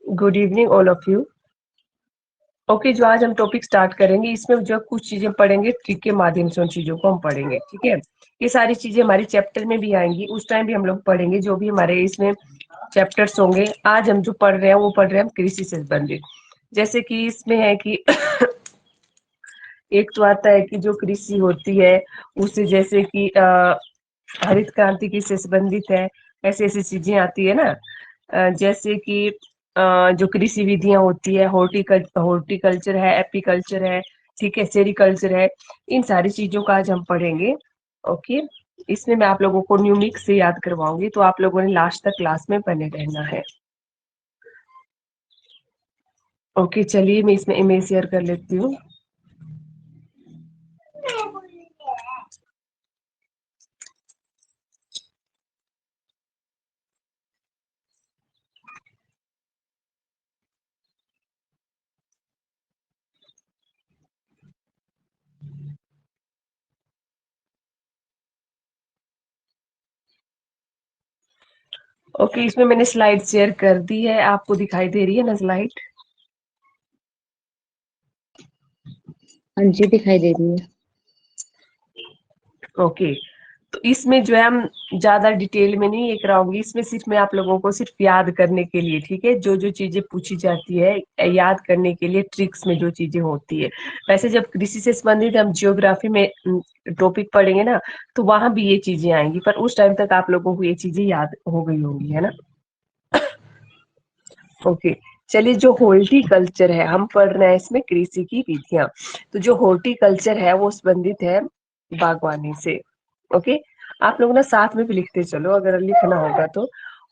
Good evening all of you. Okay, जो आज हम टॉपिक स्टार्ट करेंगे इसमें जो कुछ चीजें पढ़ेंगे ट्रिक के माध्यम से उन चीजों को हम पढ़ेंगे, ठीक है। ये सारी चीजें हमारी चैप्टर में भी आएंगी, उस टाइम भी हम लोग पढ़ेंगे जो भी हमारे इसमें चैप्टर्स होंगे। आज हम जो पढ़ रहे हैं वो पढ़ रहे हैं हम कृषि से संबंधित। जैसे कि इसमें है कि एक तो आता है कि जो कृषि होती है उससे जैसे कि हरित क्रांति किससे संबंधित है, ऐसी ऐसी चीजें आती है ना। जैसे कि जो कृषि विधियां होती है, हॉर्टिकल्चर है, एपीकल्चर है, ठीक है, सेरिकल्चर है, इन सारी चीजों का आज हम पढ़ेंगे। ओके, इसमें मैं आप लोगों को न्यूमिक से याद करवाऊंगी, तो आप लोगों ने लास्ट तक क्लास में बने रहना है। ओके, चलिए मैं इसमें इमेज शेयर कर लेती हूँ। ओके, इसमें मैंने स्लाइड शेयर कर दी है, आपको दिखाई दे रही है ना स्लाइड? हाँ जी, दिखाई दे रही है। ओके, तो इसमें जो है हम ज्यादा डिटेल में नहीं ये कराऊंगी, इसमें सिर्फ मैं आप लोगों को सिर्फ याद करने के लिए, ठीक है, जो जो चीजें पूछी जाती है याद करने के लिए, ट्रिक्स में जो चीजें होती है। वैसे जब कृषि से संबंधित हम जियोग्राफी में टॉपिक पढ़ेंगे ना, तो वहां भी ये चीजें आएंगी, पर उस टाइम तक आप लोगों को ये चीजें याद हो गई होंगी, है ना। ओके, चलिए, जो हॉर्टिकल्चर है हम पढ़ रहे हैं इसमें कृषि की विधियां। तो जो हॉर्टिकल्चर है वो संबंधित है बागवानी से। ओके, आप लोग ना साथ में भी लिखते चलो अगर लिखना होगा तो।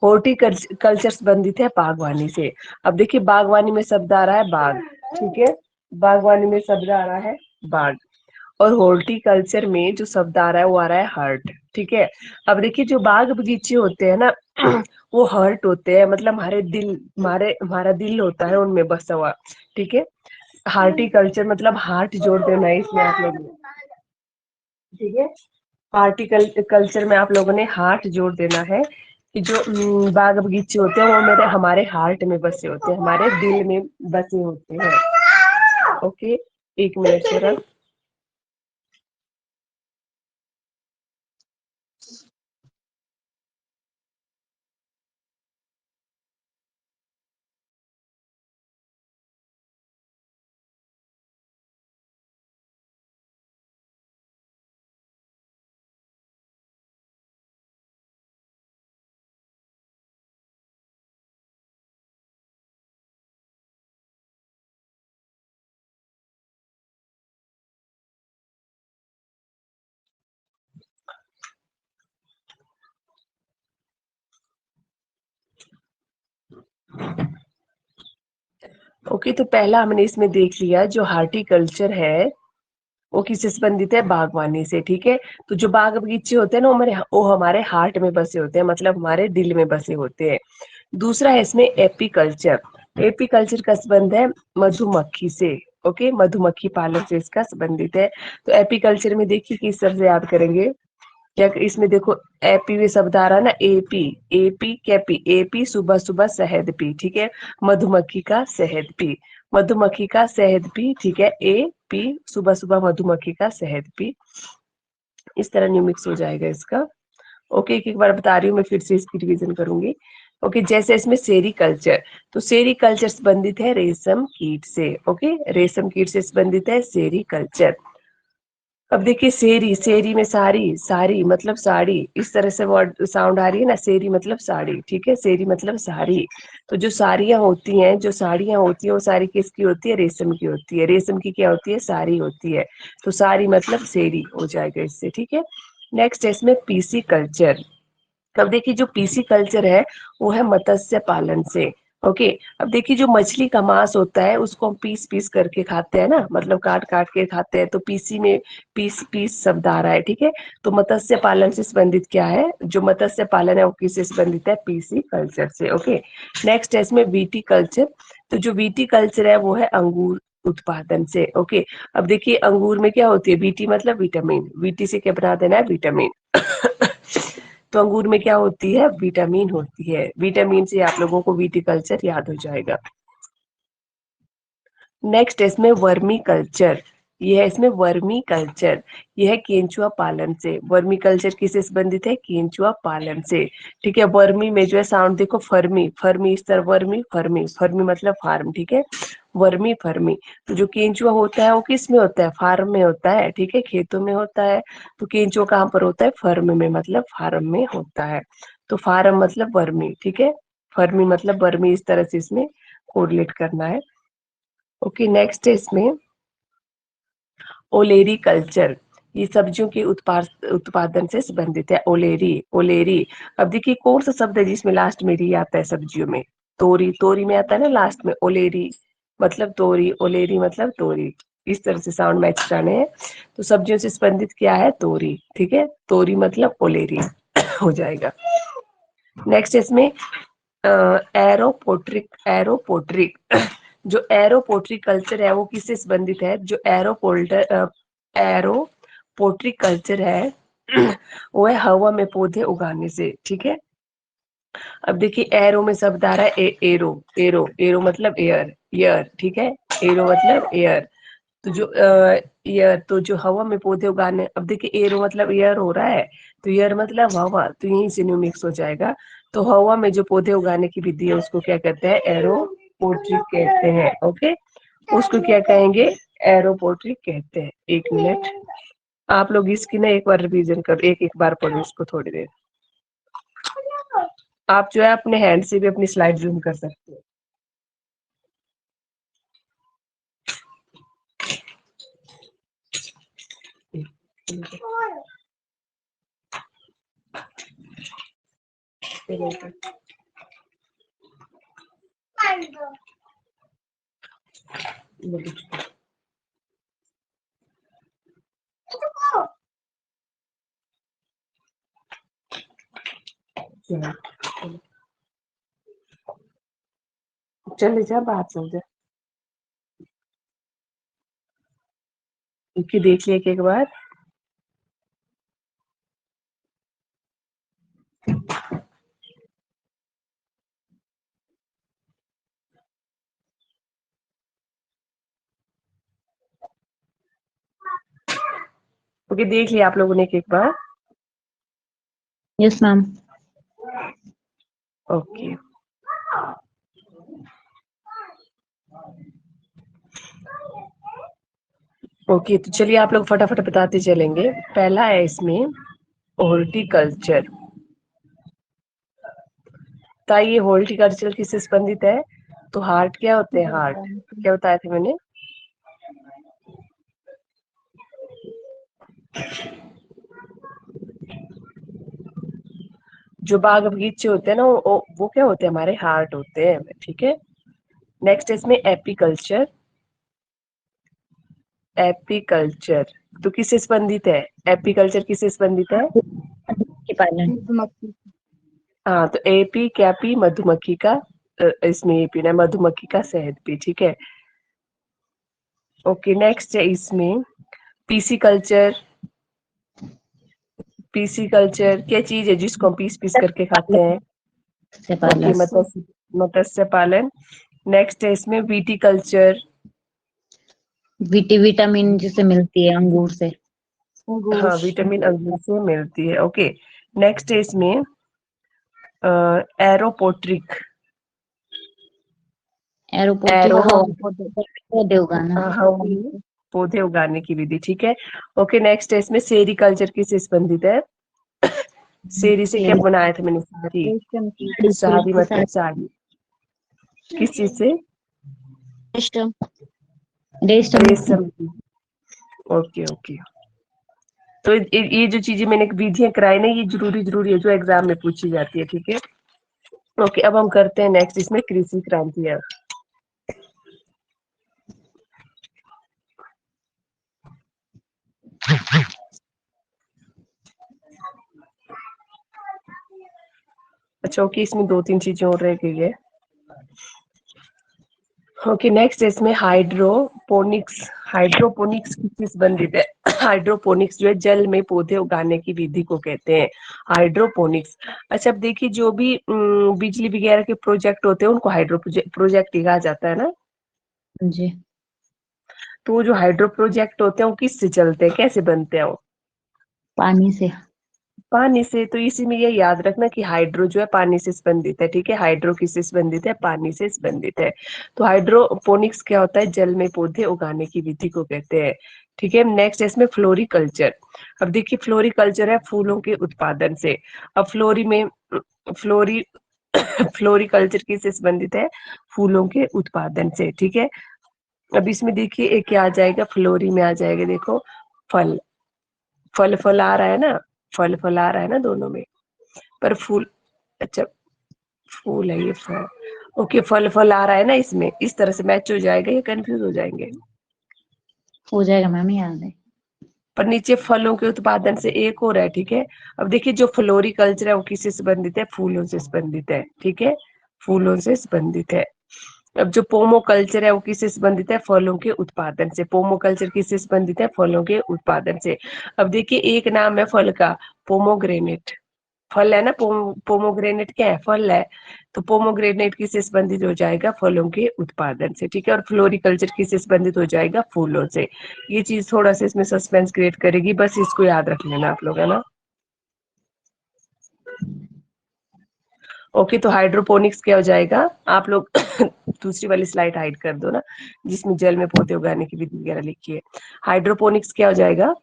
हॉर्टिकल्चर संबंधित है बागवानी से। अब देखिए, बागवानी में शब्द आ रहा है बाग, ठीक है, बागवानी में शब्द आ रहा है बाग। और हॉर्टिकल्चर में जो शब्द आ रहा है वो आ रहा है हर्ट, ठीक है। अब देखिए, जो बाग बगीचे होते हैं ना वो हर्ट होते हैं, मतलब हमारा दिल होता है उनमें बसा हुआ, ठीक है। हार्टिकल्चर मतलब हार्ट जोड़ देना है इसमें आप लोगों ने, ठीक है। हार्टिकल्चर में आप लोगों ने हार्ट जोड़ देना है कि जो बाग बगीचे होते हैं वो मेरे हमारे हार्ट में बसे होते हैं, हमारे दिल में बसे होते हैं। ओके, एक मिनट जरा। ओके, तो पहला हमने इसमें देख लिया जो हार्टिकल्चर है वो किससे संबंधित है, बागवानी से, ठीक है। तो जो बाग बगीचे होते हैं ना वो हमारे हार्ट में बसे होते हैं, मतलब हमारे दिल में बसे होते हैं। दूसरा है इसमें एपीकल्चर। एपीकल्चर का संबंध है मधुमक्खी से। ओके, मधुमक्खी पालन से इसका संबंधित है। तो एपीकल्चर में देखिए किस शब्द से याद करेंगे, क्या इसमें देखो एपी में शब्द आ रहा है ना, एपी। एपी क्या पी, एपी सुबह सुबह शहद पी, ठीक है, मधुमक्खी का शहद पी, मधुमक्खी का शहद पी, ठीक है, ए पी सुबह सुबह मधुमक्खी का शहद पी। इस तरह न्यू मिक्स हो जाएगा इसका। ओके, एक एक बार बता रही हूँ मैं, फिर से इसकी रिवीजन करूंगी। ओके, जैसे इसमें सेरीकल्चर, तो सेरीकल्चर संबंधित है रेशम कीट से। ओके, रेशम कीट से संबंधित है सेरीकल्चर। अब देखिए, शेरी, शेरी में साड़ी, साड़ी मतलब साड़ी, इस तरह से वर्ड साउंड आ रही है ना, शेरी मतलब साड़ी, ठीक है, शेरी मतलब साड़ी। तो जो साड़ियां होती हैं, जो साड़ियां होती है वो साड़ी किसकी होती है, रेशम की होती है। रेशम की क्या होती है, साड़ी होती है। तो साड़ी मतलब शेरी हो जाएगा इससे, ठीक है। नेक्स्ट है इसमें पीसी कल्चर। अब देखिए, जो पीसी कल्चर है वो है मत्स्य पालन से। ओके, अब देखिए, जो मछली का मांस होता है उसको हम पीस पीस करके खाते हैं ना, मतलब काट काट के खाते हैं, तो पीसी में पीस पीस शब्द आ रहा है, ठीक है। तो मत्स्य पालन से संबंधित क्या है, जो मत्स्य पालन है वो किससे संबंधित है, पीसी कल्चर से। ओके, नेक्स्ट है इसमें वीटी कल्चर। तो जो वीटी कल्चर है वो है अंगूर उत्पादन से। ओके, अब देखिए, अंगूर में क्या होती है, वीटी मतलब विटामिन, वीटी से क्या बना देना है, विटामिन। तो अंगूर में क्या होती है, विटामिन होती है, विटामिन से आप लोगों को विटिकल्चर याद हो जाएगा। नेक्स्ट इसमें वर्मी कल्चर, ये है इसमें वर्मी कल्चर, ये है केंचुआ पालन से। वर्मी कल्चर किससे संबंधित है, केंचुआ पालन से, ठीक है। वर्मी में जो है साउंड देखो, फर्मी, फर्मी इस तरह, वर्मी फर्मी, फर्मी मतलब फार्म, ठीक है, वर्मी फर्मी। तो जो केंचुआ होता है वो किस में होता है, फार्म में होता है, ठीक है, खेतों में होता है। तो केंचुआ कहाँ पर होता है, फर्म में, मतलब फार्म में होता है। तो फार्म मतलब वर्मी, ठीक है, फर्मी मतलब वर्मी, इस तरह से इसमें कोरिलेट करना है। ओके नेक्स्ट है इसमें ओलेरी कल्चर, ये सब्जियों के उत्पादन से संबंधित है। ओलेरी, ओलेरी। अब देखिए कौन सा शब्द है जिसमें लास्ट में री आता है सब्जियों में, तोरी, तोरी में आता है ना लास्ट में, ओलेरी मतलब तोरी, ओलेरी मतलब तोरी, इस तरह से साउंड मैच कराने हैं। तो सब्जियों से संबंधित क्या है, तोरी, ठीक है, तोरी मतलब ओलेरी हो जाएगा। नेक्स्ट इसमें एरोपोट्रिक, एरोपोट्रिक जो एरोपोट्री कल्चर है वो किससे संबंधित है, जो एरोपोट्री कल्चर है वो है हवा में पौधे उगाने से, ठीक है। अब देखिए एरो में शब्द आ रहा है एरो, एरो, एरो मतलब एयर, एयर, ठीक है, एरो मतलब एयर। तो जो एयर, तो जो हवा में पौधे उगाने, अब देखिए एरो मतलब एयर हो रहा है, तो एयर मतलब हवा, तो यहीं से न्यू मिक्स हो जाएगा। तो हवा में जो पौधे उगाने की विधि है उसको क्या कहते हैं, एरोपोट्रिक कहते हैं। ओके, उसको क्या कहेंगे, एरोपोट्रिक कहते हैं। एक मिनट, आप लोग इसकी ना एक बार रिवीजन कर, एक एक बार पढ़ो इसको थोड़ी देर। आप जो है अपने हैंड से भी अपनी स्लाइड जूम कर सकते हो। चले जा, बात चल जा, क्योंकि देख लिया एक बार। ओके देख लिया आप लोगों ने एक बार। Yes ma'am. ओके ओके, तो चलिए आप लोग फटाफट बताते चलेंगे। पहला है इसमें हॉर्टिकल्चर। ताई ये हॉर्टिकल्चर किससे संबंधित है, तो हार्ट क्या होते हैं, हार्ट क्या बताया था मैंने, जो बाग बगीचे होते हैं ना वो क्या होते हैं, हमारे हार्ट होते हैं, ठीक है। नेक्स्ट इसमें एपीकल्चर, एपीकल्चर तो किससे संबंधित है, एपीकल्चर किससे संबंधित है, के पालन। हाँ तो एपी कैपी मधुमक्खी का, इसमें एपी ना, मधुमक्खी का शहद भी, ठीक है। ओके नेक्स्ट है इसमें पीसी कल्चर। पीसी कल्चर क्या चीज है जिसको हम पीस पीस करके खाते हैं, से ओके पालन। मत्स्य पालन। नेक्स्ट है इसमें वीटी कल्चर, विटामिन जिसे मिलती है अंगूर से। हाँ विटामिन अंगूर से मिलती है। ओके नेक्स्ट है इसमें एरोपोट्रिक, एरोपोट्रिक एरो, हवा पौधे उगाना। हाँ पौधे उगाने की विधि, ठीक है। ओके नेक्स्ट है इसमें सेरिकल्चर किससे संबंधित है, सेरी से क्या बनाया था मैंने, साड़ी, साड़ी मतलब साड़ी, किस चीज से, रेशम की। ओके ओके, तो ये जो चीजें मैंने विधियां कराई ना, ये जरूरी है, जो एग्जाम में पूछी जाती है, ठीक है। ओके अब हम करते हैं नेक्स्ट इसमें कृषि क्रांति है। अच्छा ओके, इसमें दो तीन चीजें और रह गई है। ओके नेक्स्ट इसमें हाइड्रोपोनिक्स, हाइड्रोपोनिक्स किससे संबंधित है हाइड्रोपोनिक्स जो है जल में पौधे उगाने की विधि को कहते हैं हाइड्रोपोनिक्स। अच्छा अब देखिए जो भी बिजली वगैरह के प्रोजेक्ट होते हैं उनको हाइड्रो प्रोजेक्ट ही कहा जाता है ना। हाँ जी। तो वो जो हाइड्रो प्रोजेक्ट होते हैं वो किससे चलते हैं, कैसे बनते हैं वो? पानी से। पानी से। तो इसी में ये याद रखना कि हाइड्रो जो है पानी से संबंधित है, ठीक है। हाइड्रो किससे संबंधित है, पानी से संबंधित है। तो हाइड्रोपोनिक्स क्या होता है, जल में पौधे उगाने की विधि को कहते हैं, ठीक है। नेक्स्ट है इसमें फ्लोरिकल्चर। अब देखिए फ्लोरिकल्चर है फूलों के उत्पादन से। अब फ्लोरी में फ्लोरी फ्लोरिकल्चर किससे संबंधित है, फूलों के उत्पादन से, ठीक है। अब इसमें देखिए एक क्या आ जाएगा, फ्लोरी में आ जाएगा, देखो फल। फल फल आ रहा है ना, फल फल आ रहा है ना दोनों में, पर फूल, अच्छा फूल है ये फल। ओके फल फल आ रहा है ना इसमें, इस तरह से मैच हो जाएगा या कंफ्यूज हो जाएंगे? हो जाएगा मैम, याद है। पर नीचे फलों के उत्पादन से एक और है, ठीक है। अब देखिए जो फ्लोरिकल्चर है वो किससे संबंधित है, फूलों से संबंधित है, ठीक है, फूलों से संबंधित है। अब जो पोमोकल्चर है वो किससे संबंधित है, फलों के उत्पादन से। पोमोकल्चर किससे संबंधित है, फलों के उत्पादन से। अब देखिए एक नाम है फल का, पोमोग्रेनेट। फल है ना, पोमोग्रेनेट क्या है, फल है। तो पोमोग्रेनेट किससे संबंधित हो जाएगा, फलों के उत्पादन से, ठीक है। और फ्लोरिकल्चर किससे संबंधित हो जाएगा, फूलों से। ये चीज थोड़ा सा इसमें सस्पेंस क्रिएट करेगी, बस इसको याद रख लेना आप लोग, है ना। ओके तो हाइड्रोपोनिक्स क्या हो जाएगा, आप लोग दूसरी वाली स्लाइड हाइड कर दो ना, जिसमें जल में पौधे उगाने की विधि वगैरह लिखी है। हाइड्रोपोनिक्स क्या हो जाएगा,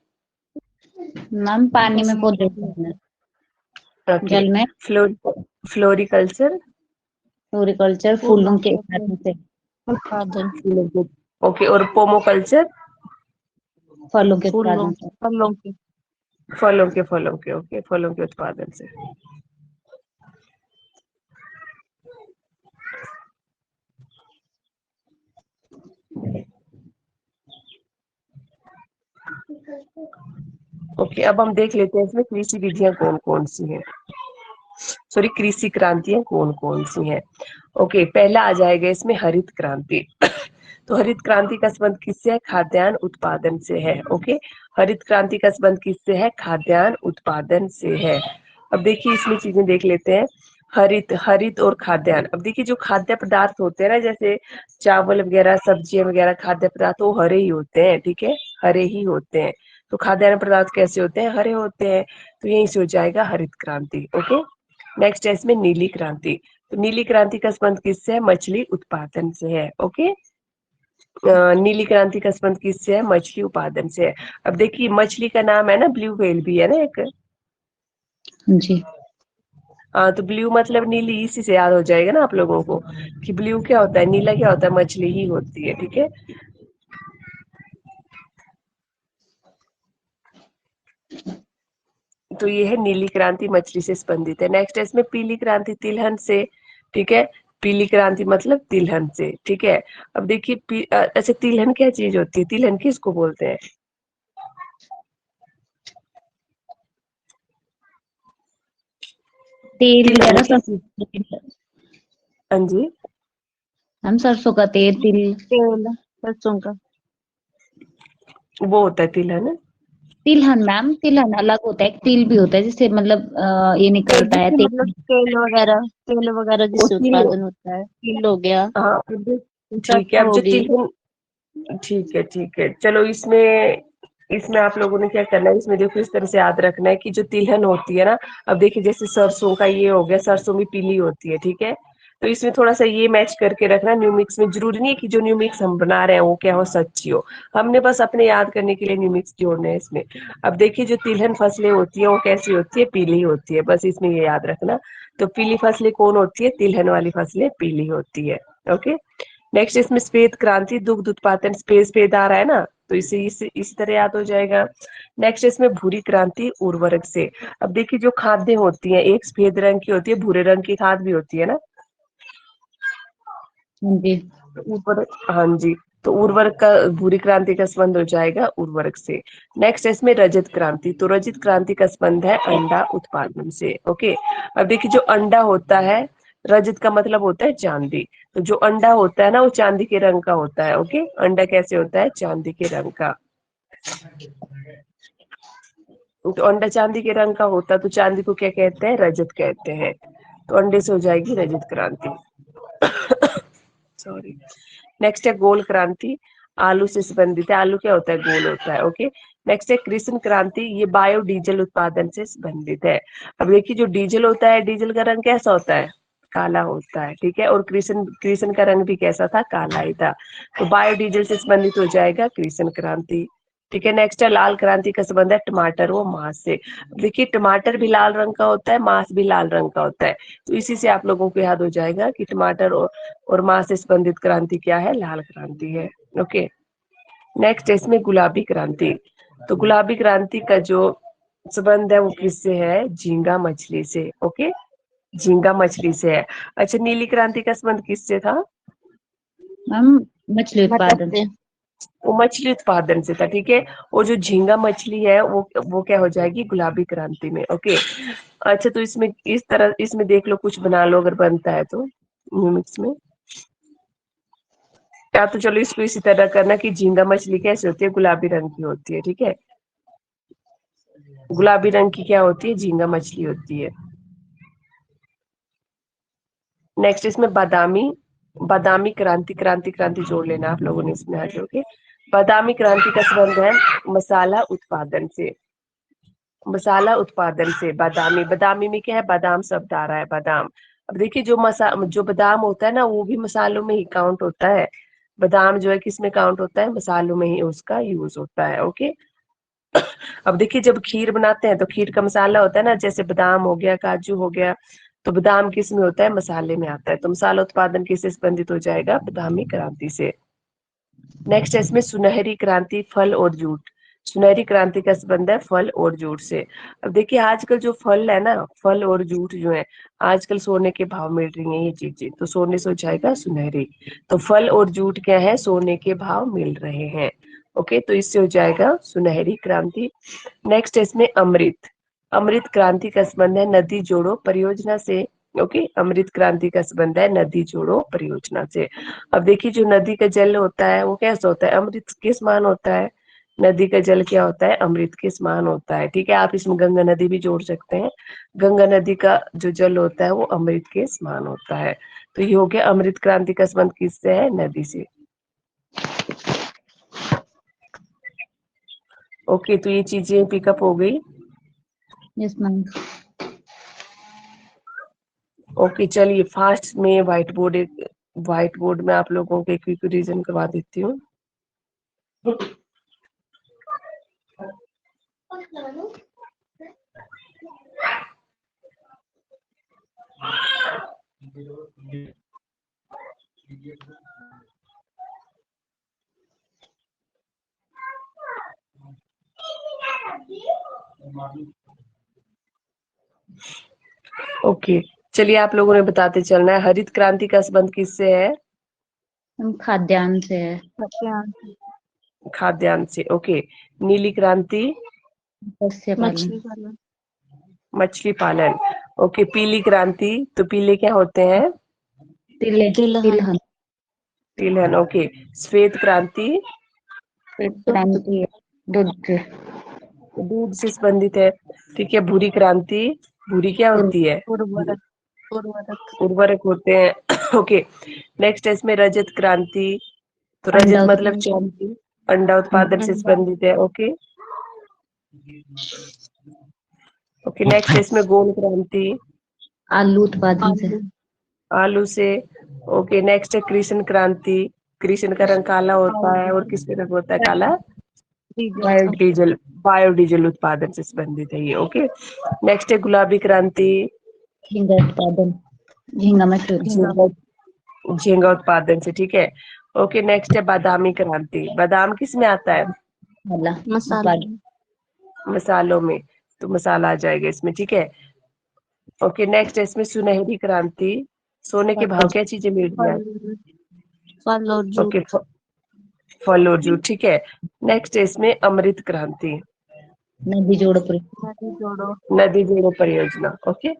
मैम पानी में पौधे उगाना। ओके। जल में। फ्लोरिकल्चर, फ्लोरिकल्चर फूलों के उत्पादन से। उत्पादन। ओके। और पोमोकल्चर, फलों के फूलों उत्पादन से। फलों की। फलों के ओके, फलों के उत्पादन से। ओके अब हम देख लेते हैं इसमें कृषि विधियां कौन कौन सी हैं, सॉरी कृषि क्रांतियां कौन कौन सी हैं। ओके पहला आ जाएगा इसमें हरित क्रांति। तो हरित क्रांति का संबंध किससे है, खाद्यान्न उत्पादन से है, ओके। हरित क्रांति का संबंध किससे है, खाद्यान्न उत्पादन से है। अब देखिए इसमें चीजें देख लेते हैं, हरित हरित और खाद्यान्न। अब देखिए जो खाद्य पदार्थ होते हैं ना, जैसे चावल वगैरह सब्जियां वगैरह खाद्य पदार्थ, वो हरे ही होते हैं, ठीक है, हरे ही होते हैं। तो खाद्यान्न पदार्थ कैसे होते हैं, हरे होते हैं। तो यहीं से हो जाएगा हरित क्रांति, ओके। नेक्स्ट है इसमें नीली क्रांति। तो नीली क्रांति का संबंध किससे है, मछली उत्पादन से है, ओके। नीली क्रांति का संबंध किससे है, मछली उत्पादन से है। अब देखिए मछली का नाम है ना ब्लू व्हेल भी है ना एक, जी। तो ब्लू मतलब नीली, इसी से याद हो जाएगा ना आप लोगों को कि ब्लू क्या होता है, नीला क्या होता है, मछली ही होती है, ठीक है। तो ये है नीली क्रांति, मछली से संबंधित है। नेक्स्ट है इसमें पीली क्रांति, तिलहन से, ठीक है। पीली क्रांति मतलब तिलहन से, ठीक है। अब देखिए अच्छा तिलहन क्या चीज होती है, तिलहन किसको बोलते हैं? तेल तिलहन वगैरह क्या चीज, सब। हाँ जी, हम सरसों का तेल, तिल। तेल सरसों का। वो होता है तिलहन। तिलहन मैम, तिलहन अलग होता है, एक तिल भी होता है जिससे मतलब ये निकलता है जिससे मतलब तेल। तेल वगैरह वो जिससे तिल, उत्पादन होता है, तिल हो गया, हाँ ठीक है। सरसों अब जो होगी। तिलहन, ठीक है चलो इसमें, इसमें आप लोगों ने क्या करना है, इसमें देखो इस तरह से याद रखना है कि जो तिलहन होती है ना, अब देखिए जैसे सरसों का ये हो गया, सरसों भी पीली होती है, ठीक है। तो इसमें थोड़ा सा ये मैच करके रखना, न्यू मिक्स में जरूरी नहीं है कि जो न्यू मिक्स हम बना रहे हैं वो क्या हो, सच्ची हो। हमने बस अपने याद करने के लिए न्यू मिक्स जोड़ने हैं इसमें। अब देखिए जो तिलहन फसलें होती है वो कैसी होती है, पीली होती है, बस इसमें ये याद रखना। तो पीली फसलें कौन होती है, तिलहन वाली फसलें पीली होती है, ओके। नेक्स्ट इसमें श्वेत क्रांति, दुग्ध उत्पादन, स्पेद आ रहा है ना, तो इसी तरह याद हो जाएगा। नेक्स्ट इसमें भूरी क्रांति, उर्वरक से। अब देखिए जो खाद्य होती है, एक सफेद रंग की होती है, भूरे रंग की खाद भी होती है ना, हाँ जी। उर्वरक, हाँ जी। तो उर्वरक का, भूरी क्रांति का संबंध हो जाएगा उर्वरक से। नेक्स्ट है इसमें रजत क्रांति। तो रजत क्रांति का संबंध है अंडा उत्पादन से, ओके। अब देखिए जो अंडा होता है, रजत का मतलब होता है चांदी। तो जो अंडा होता है ना वो चांदी के रंग का होता है, ओके। अंडा कैसे होता है, चांदी के रंग का। तो अंडा चांदी के रंग का होता तो चांदी को क्या कहते हैं, रजत कहते हैं। तो अंडे से हो जाएगी रजत क्रांति। सॉरी। नेक्स्ट है गोल क्रांति, आलू से संबंधित है। आलू क्या होता है, गोल होता है। ओके। नेक्स्ट है कृष्ण क्रांति, ये बायोडीजल उत्पादन से संबंधित है। अब देखिए जो डीजल होता है, डीजल का रंग कैसा होता है, काला होता है, ठीक है। और कृष्ण कृष्ण का रंग भी कैसा था, काला ही था। तो बायोडीजल से संबंधित हो जाएगा कृष्ण क्रांति, ठीक है। नेक्स्ट है लाल क्रांति का संबंध है टमाटर व मांस से। देखिए टमाटर भी लाल रंग का होता है, मांस भी लाल रंग का होता है। तो इसी से आप लोगों को याद हो जाएगा कि टमाटर और मांस से संबंधित क्रांति क्या है, लाल क्रांति है। ओके। नेक्स्ट है इसमें गुलाबी क्रांति। तो गुलाबी क्रांति का जो संबंध है वो किससे है, झींगा मछली से। ओके, झींगा मछली से है। अच्छा, नीली क्रांति का संबंध किससे था, मैम मछली उत्पादन से वो मछली उत्पादन से था, ठीक है। और जो झींगा मछली है वो क्या हो जाएगी, गुलाबी क्रांति में। ओके। अच्छा, तो इसमें इस तरह इसमें देख लो, कुछ बना लो अगर बनता है तो मिक्स में। या तो चलो इसको इसी तरह करना कि झींगा मछली कैसे होती है, गुलाबी रंग की होती है, ठीक है। गुलाबी रंग की क्या होती है, झींगा मछली होती है। नेक्स्ट इसमें बादामी, बादामी क्रांति, क्रांति क्रांति जोड़ लेना आप लोगों ने इसमें आज। ओके। बादामी क्रांति का संबंध है मसाला उत्पादन से। मसाला उत्पादन से बादामी, बादामी में क्या है, बादाम शब्द आ रहा है, बादाम। अब देखिए जो बादाम होता है ना, वो भी मसालों में ही काउंट होता है। बादाम जो है किस में काउंट होता है, मसालों में ही उसका यूज होता है। ओके। अब देखिए जब खीर बनाते हैं तो खीर का मसाला होता है ना, जैसे बादाम हो गया, काजू हो गया, तो बादाम किस में होता है, मसाले में आता है। तो मसाला उत्पादन किससे संबंधित हो जाएगा, बादामी क्रांति से। नेक्स्ट है इसमें सुनहरी क्रांति, फल और जूट। सुनहरी क्रांति का संबंध है फल और जूट से। अब देखिए आजकल जो फल है ना, फल और जूट जो है, आजकल सोने के भाव मिल रही हैं ये चीजें, तो सोने से हो जाएगा सुनहरी। तो फल और जूट क्या है, सोने के भाव मिल रहे हैं। ओके, तो इससे हो जाएगा सुनहरी क्रांति। नेक्स्ट है इसमें अमृत, अमृत क्रांति का संबंध है नदी जोड़ो परियोजना से। ओके, अमृत क्रांति का संबंध है नदी जोड़ो परियोजना से। अब देखिए जो नदी का जल होता है वो कैसा होता है, अमृत के समान होता है। नदी का जल क्या होता है, अमृत के समान होता है, ठीक है। आप इसमें गंगा नदी भी जोड़ सकते हैं। गंगा नदी का जो जल होता है वो अमृत के समान होता है। तो ये हो गया अमृत क्रांति का संबंध किससे है, नदी से। ओके, तो ये चीजें पिकअप हो गई। Yes ma'am. ओके, चलिए फास्ट में व्हाइट बोर्ड में आप लोगों को एक क्विक रिवीजन करवा देती हूँ। ओके, चलिए आप लोगों ने बताते चलना है। हरित क्रांति का संबंध किससे है, मैम खाद्यान्न से है। खाद्यान्न से। ओके। नीली क्रांति, मत्स्य पालन। मछली पालन, मछली पालन। ओके। पीली क्रांति, तो पीले क्या होते हैं, तिलहन। तिलहन। ओके। श्वेत क्रांति, क्रांति दूध से। दूध से संबंधित है, ठीक है। भूरी क्रांति, भूरी क्या होती है, उर्वरक, उर्वरक, उर्वरक होते हैं। ओके। नेक्स्ट है इसमें रजत क्रांति, तो रजत अंडा मतलब चांदी, अंडा उत्पादन से संबंधित है। ओके। ओके, नेक्स्ट है इसमें गोल क्रांति, आलू उत्पादन से। आलू से। ओके, नेक्स्ट है कृष्ण क्रांति, कृष्ण का रंग काला होता है और किस पे रंग होता है, काला, डीजल, बायोडीजल उत्पादन से संबंधित है ये। ओके। नेक्स्ट है गुलाबी क्रांति, झींगा उत्पादन, झींगा मछली। झींगा उत्पादन से, ठीक है। ओके। नेक्स्ट है बादामी क्रांति, बादाम किस में आता है, मसाला, मसालों में, तो मसाला आ जाएगा इसमें, ठीक है। ओके। नेक्स्ट है इसमें सुनहरी क्रांति, सोने के भाव क्या चीजें मिल रही है, फल और जूट, ओके, फल और जूट, ठीक है। नेक्स्ट है इसमें अमृत क्रांति, नदी जोड़ो नदी जोड़ो परियोजना। ओके।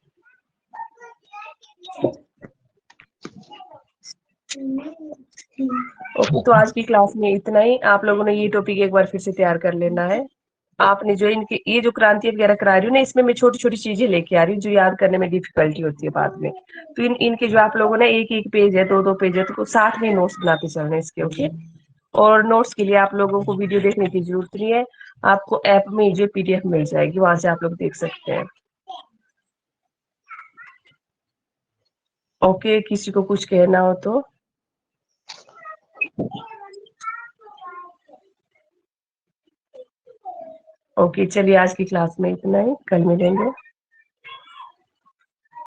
ओके, तो आज की क्लास में इतना ही। आप लोगों ने ये टॉपिक एक बार फिर से तैयार कर लेना है। आपने जो इनके ये जो क्रांति वगैरह करा रही हूँ ना, इसमें मैं छोटी छोटी चीजें लेके आ रही हूँ जो याद करने में डिफिकल्टी होती है बाद में। तो इनके जो आप लोगों ने एक एक पेज है, दो दो पेज है, तो साथ में नोट्स बनाते चलने इसके। ओके, और नोट्स के लिए आप लोगों को वीडियो देखने की जरूरत नहीं है, आपको ऐप में जो पीडीएफ मिल जाएगी, वहां से आप लोग देख सकते हैं। ओके, किसी को कुछ कहना हो तो। ओके, चलिए आज की क्लास में इतना ही, कल मिलेंगे।